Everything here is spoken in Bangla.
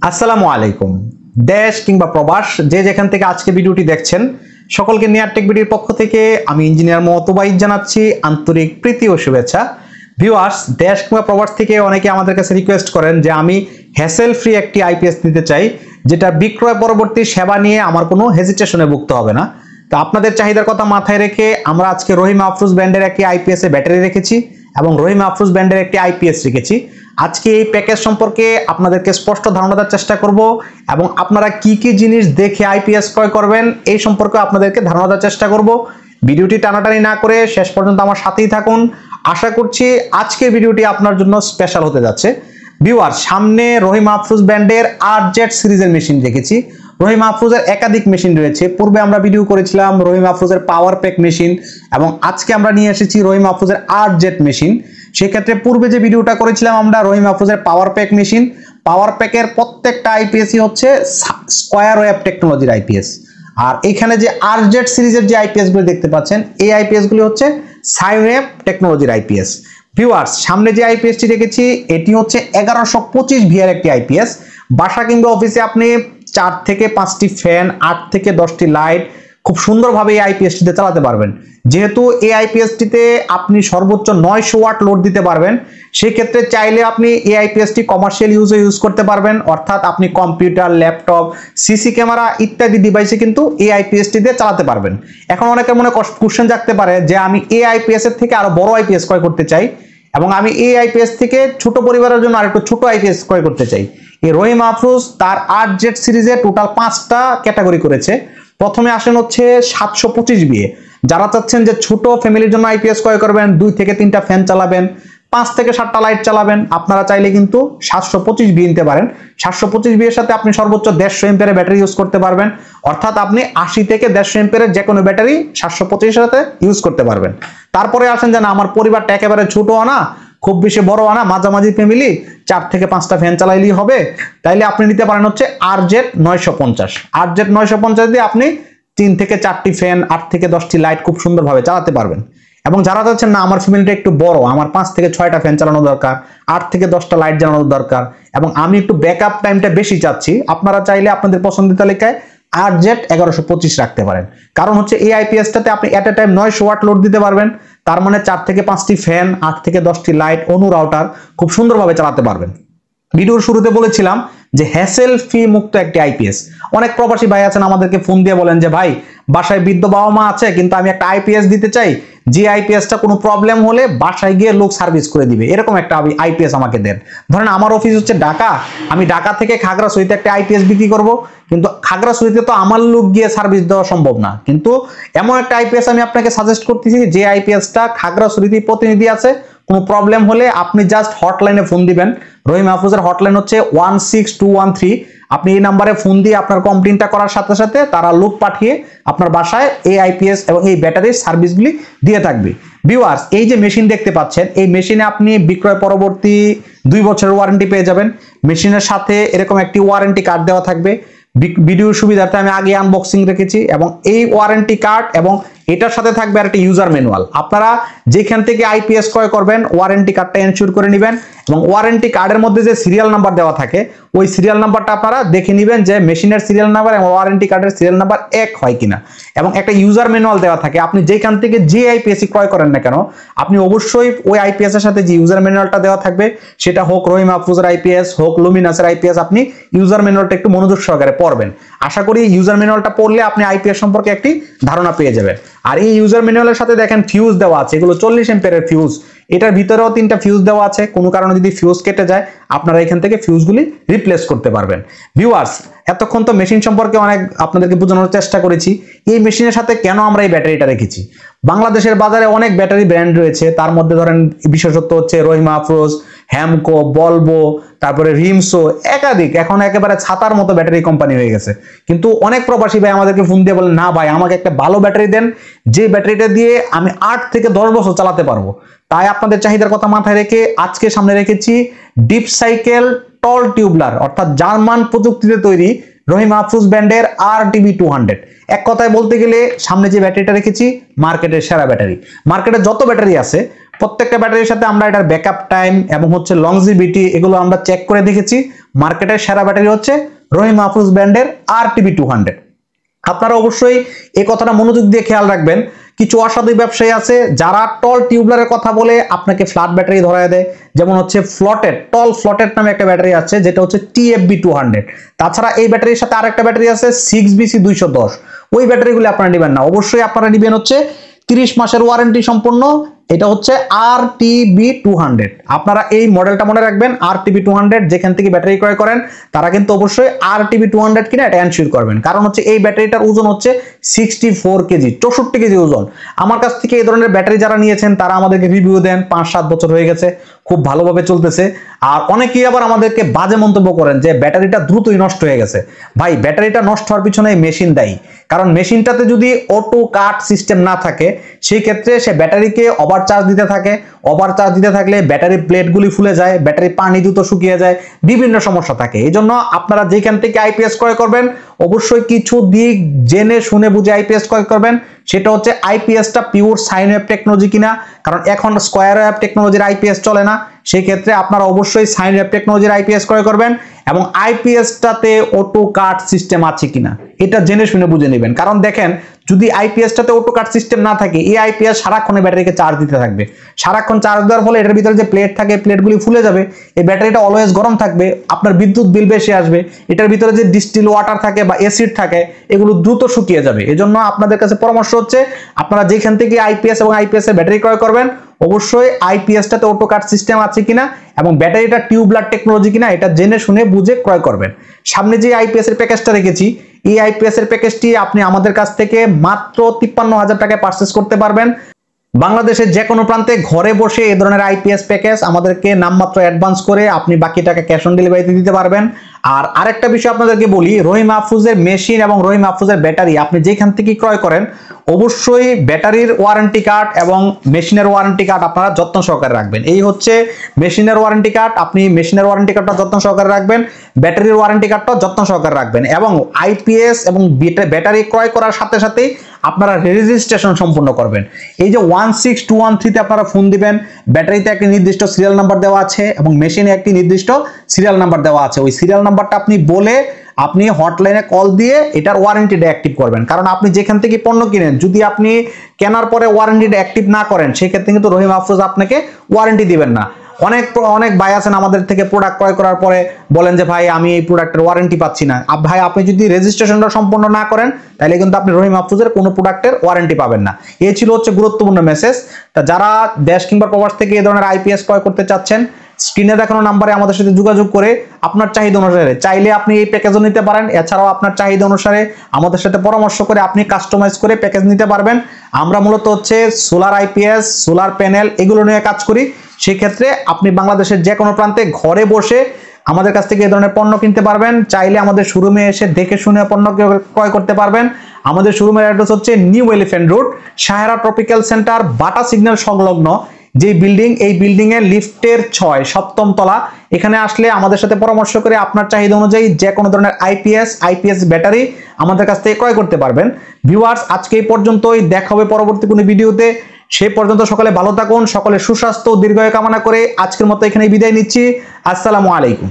আসসালামু আলাইকুম। দেশ কিংবা প্রবাস যে যেখান থেকে আজকে ভিডিওটি দেখছেন সকলকে নিয়ার টেক ভিডিওর পক্ষ থেকে আমি ইঞ্জিনিয়ার মোহাম্মদ জানাচ্ছি আন্তরিক প্রীতি ও শুভেচ্ছা। ভিউয়ার্স, দেশ কিংবা প্রবাস থেকে অনেকে আমাদের কাছে রিকোয়েস্ট করেন যে আমি হ্যাসেল ফ্রি একটি আইপিএস নিতে চাই, যেটা বিক্রয় পরবর্তী সেবা নিয়ে আমার কোনো হেজিটেশনে ভুগতে হবে না। তো আপনাদের চাহিদার কথা মাথায় রেখে আমরা আজকে রহিম আফরোজ ব্র্যান্ডের একটি আইপিএস এ ব্যাটারি রেখেছি এবং রহিম আফরোজ ব্র্যান্ডের একটি আইপিএস রেখেছি। আজকে এই প্যাকেজ সম্পর্কে আপনাদেরকে স্পষ্ট ধারণা দেওয়ার চেষ্টা করব এবং আপনারা কি কি জিনিস দেখে আইপিএস ক্রয় করবেন এই সম্পর্কে আপনাদেরকে ধারণা দেওয়ার চেষ্টা করব। ভিডিওটি টানাটানি না করে শেষ পর্যন্ত আমার সাথেই থাকুন। আশা করছি আজকের ভিডিওটি আপনার জন্য স্পেশাল হতে যাচ্ছে। ভিউয়ার, সামনে রহিম আফরোজ ব্র্যান্ডের আরজেড সিরিজের মেশিন রেখেছি। রহিম আফরোজের একাধিক মেশিন রয়েছে। পূর্বে আমরা ভিডিও করেছিলাম রহিম আফরোজের পাওয়ার প্যাক মেশিন এবং আজকে আমরা নিয়ে এসেছি রহিম আফরোজের আরজেড মেশিন। সেক্ষেত্রে পূর্বে যে ভিডিওটা করেছিলাম আমরা রহিম আফরোজের পাওয়ার প্যাক মেশিন, পাওয়ার প্যাকের প্রত্যেকটা আইপিএসই হচ্ছে স্কয়ার ওয়েভ টেকনোলজির আইপিএস। আর এখানে যে আরজেড সিরিজের যে আইপিএস গুলো দেখতে পাচ্ছেন এই আইপিএস গুলি হচ্ছে সাইন ওয়েভ টেকনোলজির আইপিএস। ভিউয়ার্স, সামনে যে আইপিএসটি রেখেছি এটি হচ্ছে 1125 ভিআর একটি আইপিএস। বাসা কিংবা অফিসে আপনি 4 থেকে 5টি ফ্যান, 8 থেকে 10টি লাইট খুব সুন্দরভাবে এই আইপিএসটিতে চালাতে পারবেন। যেহেতু এই আইপিএসটিতে আপনি সর্বোচ্চ 900 ওয়াট লোড দিতে পারবেন, সেই ক্ষেত্রে চাইলে আপনি এই আইপিএসটি কমার্শিয়াল ইউজ করতে পারবেন। অর্থাৎ আপনি কম্পিউটার, ল্যাপটপ, সিসি ক্যামেরা ইত্যাদি ডিভাইসে কিন্তু এই আইপিএসটি দিয়ে চালাতে পারবেন। এখন অনেকের মনে কোশ্চেন জাগতে পারে যে আমি এই আইপিএস এর থেকে আরো বড় আইপিএস ক্রয় করতে চাই এবং আমি এই আইপিএস থেকে ছোট পরিবারের জন্য আরেকটু ছোট আইপিএস ক্রয় করতে চাই। এই রহিম আফরোজ তার আরজেড সিরিজে টোটাল 5টা ক্যাটাগরি করেছে। প্রথমে আসেন হচ্ছে 725 বিএ। যারা চাচ্ছেন যে ছোট ফ্যামিলির জন্য আইপিএস ক্রয় করবেন, 2 থেকে 3টা ফ্যান চালাবেন, 5 থেকে 7টা লাইট চালাবেন, আপনারা চাইলে কিন্তু 725 বি নিতে পারেন। 725 বি এর সাথে আপনি সর্বোচ্চ 150 এম্পিয়ারের ব্যাটারি ইউজ করতে পারবেন। অর্থাৎ আপনি 80 থেকে 150 এম্পিয়ারের যে কোনো ব্যাটারি 725 এর সাথে ইউজ করতে পারবেন। তারপরে আসেন যে না, আমার পরিবারটা একেবারে ছোট না, খুব বেশি বড় না, মাঝামাঝি ফ্যামিলি, 4 থেকে 5টা ফ্যান চালাইলেই হবে, তাইলে আপনি নিতে পারেন হচ্ছে আরজেড 950। আরজেড 950 দিয়ে আপনি 3 থেকে 4টি ফ্যান, 8 থেকে 10টি লাইট খুব সুন্দরভাবে চালাতে পারবেন। এবং যারা চাচ্ছেন না আমার ফ্যামিলিটা একটু বড়, আমার 5 থেকে 6টা ফ্যান চালানো দরকার, 8 থেকে 10টা লাইট জ্বালানো দরকার এবং আমি একটু ব্যাকআপ টাইমটা বেশি চাচ্ছি, আপনারা চাইলে আপনাদের পছন্দের তালিকায় আরজেড 1125 রাখতে পারেন। কারণ হচ্ছে এই আইপিএসটাতে আপনি এট এ টাইম 900 ওয়াট লোড দিতে পারবেন। তার মানে 4 থেকে 5টি ফ্যান, 8 থেকে 10টি লাইট, অনু রাউটার খুব সুন্দরভাবে চালাতে পারবেন। ভিডিওর শুরুতে বলেছিলাম যে হ্যাসেল ফি মুক্ত একটি আইপিএস। অনেক প্রবাসী ভাই আছেন আমাদেরকে ফোন দিয়ে বলেন যে ভাই, বাসায় বৃদ্ধ বাবা মা আছে কিন্তু আমি একটা আইপিএস দিতে চাই, যে আইপিএসটা কোনো প্রবলেম হলে বাসায় গিয়ে লোক সার্ভিস করে দিবে, এরকম একটা আইপিএস আমাকে দেন। ধরেন আমার অফিস হচ্ছে ঢাকা, আমি ঢাকা থেকে খাগড়াছড়িতে একটা আইপিএস বিক্রি করব, কিন্তু খাগড়াছড়িতে তো আমার লোক গিয়ে সার্ভিস দেওয়া সম্ভব না। কিন্তু এমন একটা আইপিএস আমি আপনাকে সাজেস্ট করতেছি যে আইপিএসটা খাগড়াছড়িতে প্রতিনিধি আছে, কোনো প্রবলেম হলে আপনি জাস্ট হটলাইনে ফোন দিবেন। রহিম আফরোজের হটলাইন হচ্ছে 16213। আপনি এই নাম্বারে ফোন দিয়ে আপনার কমপ্লেইনটা করার সাথে সাথে তারা লোক পাঠিয়ে আপনার বাসায় এই আইপিএস এবং এই ব্যাটারির সার্ভিসগুলি দিয়ে থাকবে। ভিউয়ার্স, এই যে মেশিন দেখতে পাচ্ছেন এই মেশিনে আপনি বিক্রয় পরবর্তী 2 বছরের ওয়ারেন্টি পেয়ে যাবেন। মেশিনের সাথে এরকম একটি ওয়ারেন্টি কার্ড দেওয়া থাকবে। ভিডিওর সুবিধার্থে আমি আগে আনবক্সিং রেখেছি এবং এই ওয়ারেন্টি কার্ড এবং এটার সাথে থাকবে আর একটা ইউজার ম্যানুয়াল। আপনারা যেখান থেকে আইপিএস ক্রয় করবেন ওয়ারেন্টি কার্ডটা এনশিওর করে নেবেন এবং ওয়ারেন্টি কার্ডের মধ্যে যে সিরিয়াল নাম্বার দেওয়া থাকে ওই সিরিয়াল নাম্বারটা আপনারা দেখে নেবেন যে মেশিনের সিরিয়াল নাম্বার এবং ওয়ারেন্টি কার্ডের সিরিয়াল নাম্বার এক হয় কিনা। এবং একটা ইউজার ম্যানুয়াল দেওয়া থাকে, আপনি যেখান থেকে যে আইপিএস ক্রয় করেন না কেন আপনি অবশ্যই ওই আইপিএস এর সাথে যে ইউজার ম্যানুয়ালটা দেওয়া থাকবে, সেটা হোক রহিম আফরোজের আইপিএস হোক লুমিনাসের আইপিএস, আপনি ইউজার ম্যানুয়ালটা একটু মনোযোগ সহকারে পড়বেন। আশা করি ইউজার ম্যানুয়ালটা পড়লে আপনি আইপিএস সম্পর্কে একটি ধারণা পেয়ে যাবেন। আর এই ইউজার ম্যানুয়ালের সাথে দেখেন ফিউজ দেওয়া আছে, এগুলো 40 এম্পিয়ারের ফিউজ। এটার ভিতরেও 3টা ফিউজ দেওয়া আছে, কোনো কারণে যদি ফিউজ কেটে যায় আপনারা এখান থেকে ফিউজগুলি রিপ্লেস করতে পারবেন। ভিউয়ার্স, এতক্ষণ তো মেশিন সম্পর্কে অনেক আপনাদেরকে বোঝানোর চেষ্টা করেছি। এই মেশিনের সাথে কেন আমরা এই ব্যাটারিটা রেখেছি? বাংলাদেশের বাজারে অনেক ব্যাটারি ব্র্যান্ড রয়েছে, তার মধ্যে ধরেন বিশেষত্ব হচ্ছে রহিম আফরোজ, হ্যামকো, বলবো, তারপরে রিমসো, একাধিক, এখন একেবারে ছাতার মতো ব্যাটারি কোম্পানি হয়ে গেছে। কিন্তু অনেক প্রবাসী ভাই আমাদেরকে ফোন দিয়ে বলেন না ভাই আমাকে একটা ভালো ব্যাটারি দেন, যে ব্যাটারিটা দিয়ে আমি 8 থেকে 10 বছর চালাতে পারবো। তাই আপনাদের চাহিদার কথা মাথায় রেখে আজকে সামনে রেখেছি ডিপ সাইকেল টল টিউবলার, অর্থাৎ জার্মান প্রযুক্তিতে তৈরি রহিম আফরোজ ব্র্যান্ডের RTB 200। এক কথায় বলতে গেলে সামনে যে ব্যাটারিটা রেখেছি মার্কেটের সেরা ব্যাটারি। মার্কেটে যত ব্যাটারি আছে প্রত্যেকটা ব্যাটারির সাথে আমরা এটার ব্যাকআপ টাইম এবং হচ্ছে লংজিভিটি এগুলো আমরা চেক করে দেখেছি। মার্কেটের সেরা ব্যাটারি হচ্ছে রহিম মাহফুজ ব্র্যান্ডের RTB 200। আপনারা অবশ্যই এই কথাটা মনোযোগ দিয়ে খেয়াল রাখবেন। কিছু অসাধু ব্যবসায়ী আছে যারা টল টিউবলারের কথা বলে আপনাকে ফ্ল্যাট ব্যাটারি ধরায় দেয়, যেমন হচ্ছে টল ফ্লটেড নামে একটা ব্যাটারি আছে যেটা হচ্ছে TFB 200। তাছাড়া এই ব্যাটারির সাথে আরেকটা ব্যাটারি আছে 6BC 210। ওই ব্যাটারিগুলো আপনারা নেবেন না, অবশ্যই আপনারা নেবেন হচ্ছে 30 মাসের ওয়ারেন্টি সম্পন্ন, এটা হচ্ছে RTB 200। আপনারা এই মডেলটা মনে রাখবেন, RTB 200। যেখান থেকে ব্যাটারি ক্রয় করেন তারা কিন্তু অবশ্যই RTB 200 কিনা এটা এনশিওর করবেন, কারণ হচ্ছে এই ব্যাটারিটার ওজন হচ্ছে 64 কেজি, 64 কেজি ওজন। আমার কাছ থেকে এই ধরনের ব্যাটারি যারা নিয়েছেন তারা আমাদেরকে রিভিউ দেন, 5-7 বছর হয়ে গেছে, খুব ভালোভাবে চলতেছে। আর অনেকেই আবার আমাদেরকে বাজে মন্তব্য করেন যে ব্যাটারিটা দ্রুতই নষ্ট হয়ে গেছে। ভাই, ব্যাটারিটা নষ্ট হওয়ার পিছনে মেশিন দায়ী, কারণ মেশিনটাতে যদি অটো কাট সিস্টেম না থাকে সেই ক্ষেত্রে সে ব্যাটারিকে ওভারচার্জ দিতে থাকে। ওভারচার্জ দিতে থাকলে ব্যাটারি প্লেটগুলি ফুলে যায়, ব্যাটারি পানি দ্রুত শুকিয়ে যায়, বিভিন্ন সমস্যা থাকে। এই জন্য আপনারা যেখান থেকে আইপিএস ক্রয় করবেন অবশ্যই কিছু দিক জেনে শুনে বুঝে আইপিএস ক্রয় করবেন। সেটা হচ্ছে আইপিএসটা পিওর সাইন ওয়েভ টেকনোলজি কিনা, কারণ এখন স্কোয়ার ওয়েভ টেকনোলজির আইপিএস চলে না। সেই ক্ষেত্রে আপনারা অবশ্যই সাইন ওয়েভ টেকনোলজির আইপিএস ক্রয় করবেন এবং আইপিএসটাতে অটো কাট সিস্টেম আছে কিনা এটা জেনে শুনে বুঝে নেবেন। কারণ দেখেন, যদি আইপিএসটাতে অটো কাট সিস্টেম না থাকে এই আইপিএস সারাক্ষণ ব্যাটারিকে চার্জ দিতে থাকবে। সারাক্ষণ চার্জ দেওয়ার ফলে এটার ভিতরে যে প্লেট থাকে প্লেটগুলি ফুলে যাবে, এই ব্যাটারিটা অলওয়েজ গরম থাকবে, আপনার বিদ্যুৎ বিল বেশি আসবে। এটার ভিতরে যে ডিস্টিল ওয়াটার থাকে বা অ্যাসিড থাকে এগুলো দ্রুত শুকিয়ে যাবে। এজন্য আপনাদের কাছে পরামর্শ হচ্ছে আপনারা যেখান থেকে আইপিএস এবং আইপিএস এর ব্যাটারি ক্রয় করবেন অবশ্যই আইপিএসটাতে অটো কাট সিস্টেম আছে কিনা এবং ব্যাটারিটা টিউবলার টেকনোলজি কিনা এটা জেনে শুনে বুঝে ক্রয় করবেন। সামনে যে আইপিএস এর প্যাকেজটা রেখেছি এই আইপিএস এর প্যাকেজটি আপনি আমাদের কাছ থেকে মাত্র 53,000 টাকায় পারচেজ করতে পারবেন। বাংলাদেশের যে কোনো প্রান্তে ঘরে বসে এই ধরনের আইপিএস প্যাকেজ আমাদেরকে নামমাত্র অ্যাডভান্স করে আপনি বাকি টাকা ক্যাশ অন ডেলিভারিতে দিতে পারবেন। আর আরেকটা বিষয় আপনাদেরকে বলি, রহিম মাহফুজের মেশিন এবং রহিম মাহফুজের ব্যাটারি আপনি যেখান থেকে ক্রয় করেন অবশ্যই ব্যাটারির ওয়ারেন্টি কার্ড এবং মেশিনের ওয়ারেন্টি কার্ড আপনারা যত্ন সহকারে রাখবেন। এই হচ্ছে মেশিনের ওয়ারেন্টি কার্ড, আপনি মেশিনের ওয়ারেন্টি কার্ডটা যত্ন সহকারে রাখবেন, ব্যাটারির ওয়ারেন্টি কার্ডটা যত্ন সহকারে রাখবেন এবং আইপিএস এবং ব্যাটারি ক্রয় করার সাথে সাথেই আপনারা রেজিস্ট্রেশন সম্পূর্ণ করবেন। এই যে 16213 তে আপনারা ফোন দিবেন, ব্যাটারিতে একটি নির্দিষ্ট সিরিয়াল নাম্বার দেওয়া আছে এবং মেশিনে একটি নির্দিষ্ট সিরিয়াল নাম্বার দেওয়া আছে। ওই সিরিয়াল নাম্বারটা আপনি বলে আপনি হটলাইনে কল দিয়ে এটার ওয়ারেন্টিটা অ্যাক্টিভ করবেন। কারণ আপনি যেখান থেকে পণ্য কিনেন যদি আপনি কেনার পরে ওয়ারেন্টিটা অ্যাক্টিভ না করেন সেক্ষেত্রে কিন্তু রহিম মাহফুজ আপনাকে ওয়ারেন্টি দিবেন না। অনেক ভাই আছেন আমাদের থেকে প্রোডাক্ট ক্রয় করার পরে বলেন যে ভাই আমি এই প্রোডাক্টের ওয়ারেন্টি পাচ্ছি না। ভাই, আপনি যদি রেজিস্ট্রেশনটা সম্পূর্ণ না করেন তাহলে কিন্তু আপনি রহিম মাহফুজের কোনো প্রোডাক্টের ওয়ারেন্টি পাবেন না। এই ছিল হচ্ছে গুরুত্বপূর্ণ মেসেজ। তা যারা দেশ কিংবা প্রবাস থেকে এই ধরনের আইপিএস ক্রয় করতে চাচ্ছেন স্ক্রিনে দেখানো নাম্বারে আমাদের সাথে যোগাযোগ করে আপনার চাহিদা অনুসারে চাইলে আপনি এই প্যাকেজও নিতে পারেন। এছাড়াও আপনার চাহিদা অনুসারে আমাদের সাথে পরামর্শ করে আপনি কাস্টমাইজ করে প্যাকেজ নিতে পারবেন। আমরা মূলত হচ্ছে সোলার আইপিএস, সোলার প্যানেল এগুলো নিয়ে কাজ করি। সেই ক্ষেত্রে আপনি বাংলাদেশের যে কোনো প্রান্তে ঘরে বসে আমাদের কাছ থেকে এই ধরনের পণ্য কিনতে পারবেন। চাইলে আমাদের শোরুমে এসে দেখে শুনে পণ্য ক্রয় করতে পারবেন। আমাদের শোরুমের অ্যাড্রেস হচ্ছে new elephant road, Sahara tropical centre, বাটা সিগন্যাল সংলগ্ন যে বিল্ডিং, এই বিল্ডিং এর লিফটের 6 7ম তলা। এখানে আসলে আমাদের সাথে পরামর্শ করে আপনার চাহিদা অনুযায়ী যে কোনো ধরনের আইপিএস ব্যাটারি আমাদের কাছ থেকে ক্রয় করতে পারবেন। ভিউয়ার্স, আজকে এই পর্যন্তই, দেখা হবে পরবর্তী কোনো ভিডিওতে। সেই পর্যন্ত সকলে ভালো থাকুন, সকলের সুস্বাস্থ্য ও দীর্ঘায়ু কামনা করে আজকের মতো এখানেই বিদায় নিচ্ছি। আসসালামু আলাইকুম।